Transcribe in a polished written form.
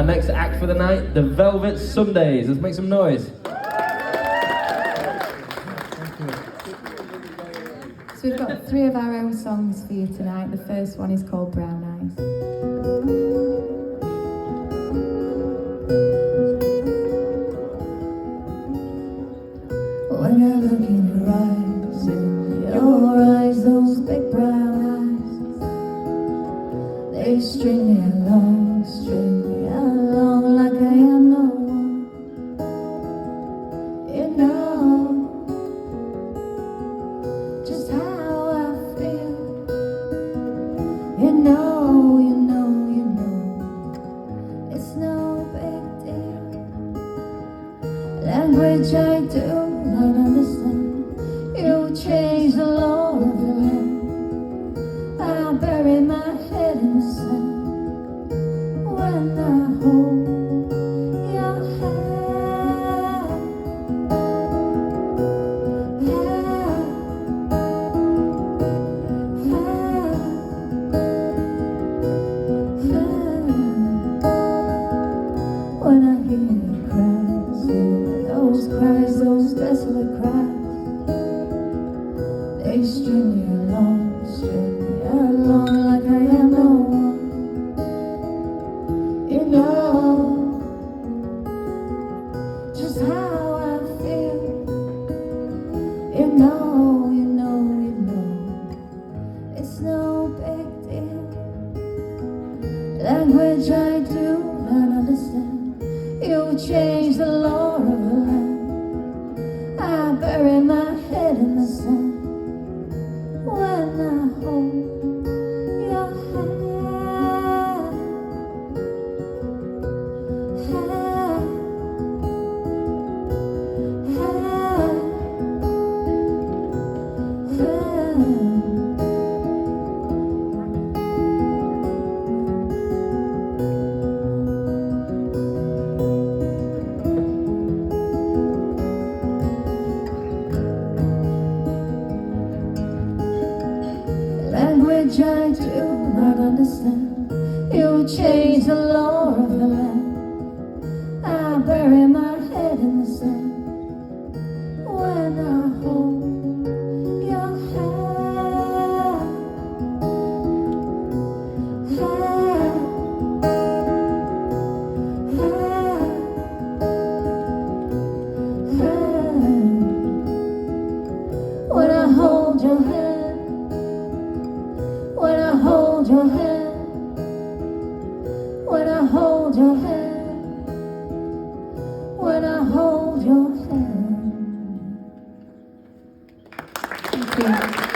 Our next act for the night, the Velvet Sundays. Let's make some noise. So we've got 3 of our own songs for you tonight. The first one is called Brown Eyes. When I look in your eyes, those big brown eyes, they string me along like I am no one. You know just how I feel. You know, it's no big deal. Language I do not understand. You change the law of the land. I bury my head in the sand when I hold your hand. When I hear you cries, those cries, those desolate cries, they string me along like I am no one. You know just how I feel. You know, it's no big deal. Language I do not understand. You change the law of the land. I bury my head in the sand when I hold your hand. Language I do not understand. You change the law of the land. I bury my head in the sand when I hold your hand. When I hold your hand, when I hold your hand, when I hold your hand, when I hold your hand. Thank you.